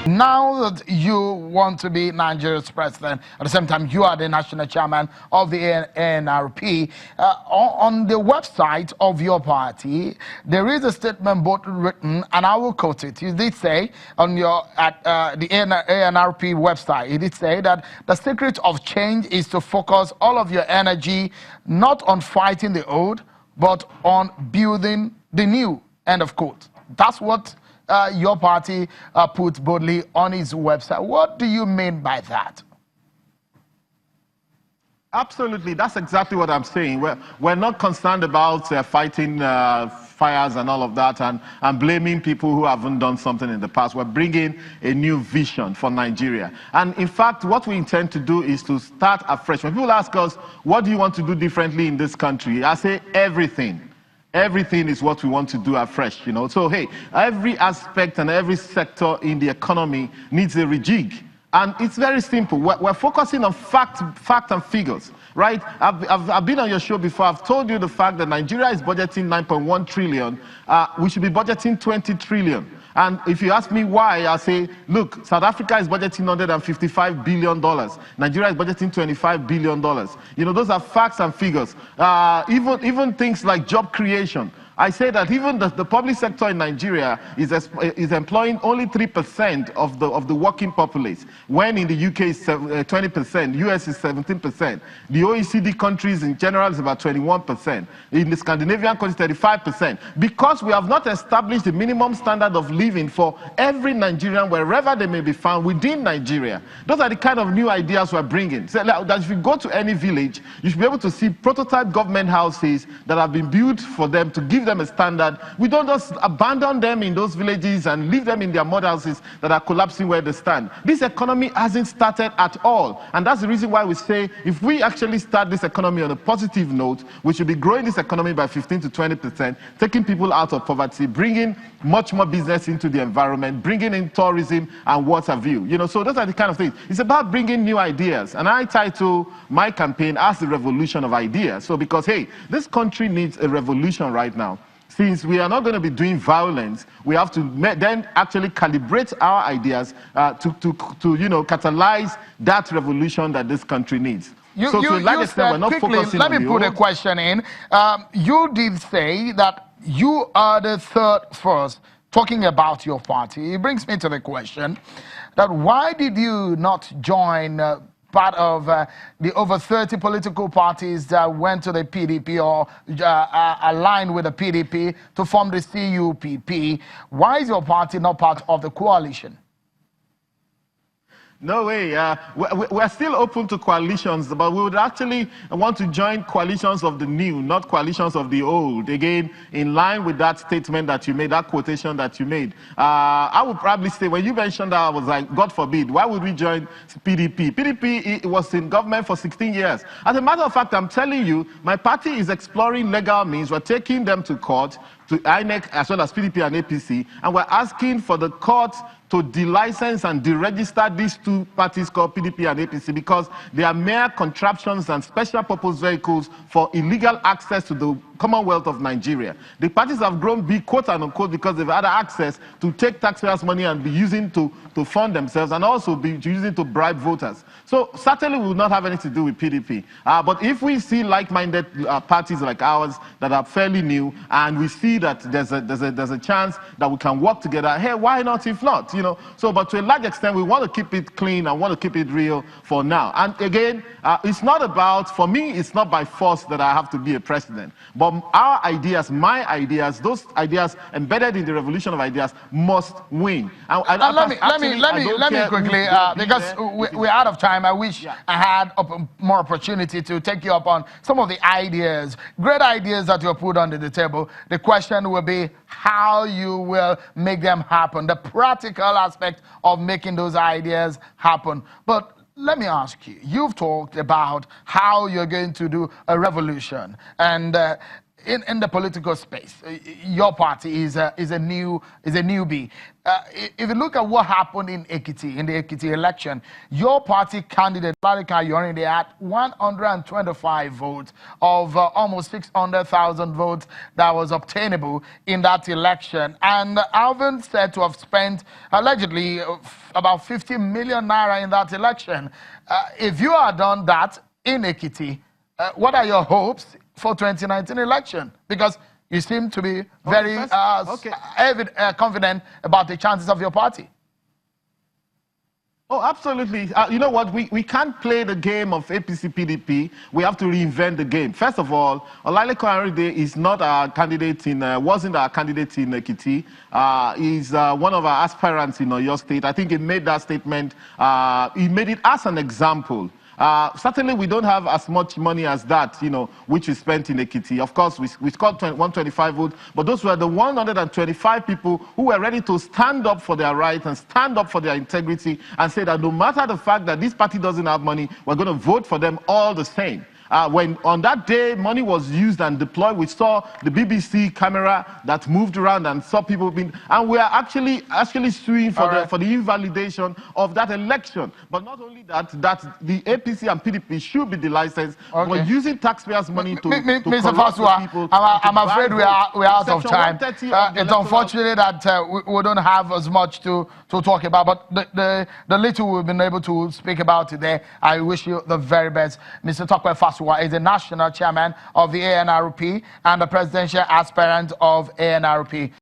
Now that you want to be Nigeria's president, at the same time you are the national chairman of the NRP, on the website of your party, there is a statement both written, and I will quote it. You did say on your the NRP website, you did say that the secret of change is to focus all of your energy not on fighting the old, but on building the new. End of quote. That's what your party put boldly on its website. What do you mean by that? Absolutely, that's exactly what I'm saying. We're not concerned about fighting fires and all of that and blaming people who haven't done something in the past. We're bringing a new vision for Nigeria. And in fact, what we intend to do is to start afresh. When people ask us, what do you want to do differently in this country? I say everything. Everything is what we want to do afresh, you know. So, hey, every aspect and every sector in the economy needs a rejig. And it's very simple. We're focusing on fact and figures, right? I've been on your show before. I've told you the fact that Nigeria is budgeting 9.1 trillion. We should be budgeting 20 trillion. And if you ask me why, I'll say, look, South Africa is budgeting $155 billion. Nigeria is budgeting $25 billion. You know, those are facts and figures. Even things like job creation. I say that even the public sector in Nigeria is employing only 3% of the working populace, when in the UK is 20%, US is 17%. The OECD countries in general is about 21%. In the Scandinavian countries, 35%. Because we have not established the minimum standard of living for every Nigerian, wherever they may be found within Nigeria. Those are the kind of new ideas we're bringing. So that if you go to any village, you should be able to see prototype government houses that have been built for them to give them a standard. We don't just abandon them in those villages and leave them in their mud houses that are collapsing where they stand. This economy hasn't started at all. And that's the reason why we say if we actually start this economy on a positive note, we should be growing this economy by 15 to 20%, taking people out of poverty, bringing much more business into the environment, bringing in tourism and what have you. You know, so those are the kind of things. It's about bringing new ideas. And I title my campaign as the revolution of ideas. So because, hey, this country needs a revolution right now. Since we are not going to be doing violence, we have to then actually calibrate our ideas to you know, catalyze that revolution that this country needs. Let me put a question in. You did say that you are the third force, talking about your party. It brings me to the question that why did you not join part of the over 30 political parties that went to the PDP or aligned with the PDP to form the CUPP? Why is your party not part of the coalition? No way. We're still open to coalitions, but we would actually want to join coalitions of the new, not coalitions of the old. Again, in line with that statement that you made, that quotation that you made. I would probably say, when you mentioned that, I was like, God forbid, why would we join PDP? PDP was in government for 16 years. As a matter of fact, I'm telling you, my party is exploring legal means. We're taking them to court, to INEC, as well as PDP and APC, and we're asking for the court to delicense and deregister these two parties called PDP and APC because they are mere contraptions and special purpose vehicles for illegal access to the Commonwealth of Nigeria. The parties have grown big, quote and unquote, because they've had access to take taxpayers' money and be using to fund themselves and also be using to bribe voters. So certainly we will not have anything to do with PDP. But if we see like-minded parties like ours that are fairly new and we see that there's a chance that we can work together, hey, why not if not? You know, so but to a large extent we want to keep it clean and want to keep it real for now. And again, it's not about, for me, it's not by force that I have to be a president. But our ideas, my ideas, those ideas embedded in the revolution of ideas must win. Let me quickly, because we're out of time. I wish I had more opportunity to take you up on some of the ideas, great ideas that you put under the table. The question will be how you will make them happen, the practical aspect of making those ideas happen. But let me ask you, you've talked about how you're going to do a revolution, and in the political space, your party is a newbie. If you look at what happened in Ekiti, in the Ekiti election, your party candidate, Lalika Yorin, they had 125 votes of almost 600,000 votes that was obtainable in that election. And Alvin said to have spent allegedly about 50 million naira in that election. If you had done that in Ekiti, what are your hopes for 2019 election? Because you seem to be very confident about the chances of your party. Oh, absolutely. You know what? We can't play the game of APC PDP. We have to reinvent the game. First of all, Olaleko Arinride is not our candidate wasn't our candidate in Ekiti. He's one of our aspirants in Oyo State. I think he made that statement. He made it as an example. Certainly, we don't have as much money as that, which we spent in Ekiti. Of course, we scored 125 votes, but those were the 125 people who were ready to stand up for their rights and stand up for their integrity and say that no matter the fact that this party doesn't have money, we're going to vote for them all the same. When on that day money was used and deployed, we saw the BBC camera that moved around and saw people being, and we are actually suing for the invalidation of that election. But not only that the APC and PDP should be delicensed for using taxpayers' money to Mr. Fasua, people. I'm afraid we are out of time. It's unfortunate that we don't have as much to talk about, but the little we've been able to speak about today, I wish you the very best. Mr. Tope Fasua is the national chairman of the ANRP and the presidential aspirant of ANRP.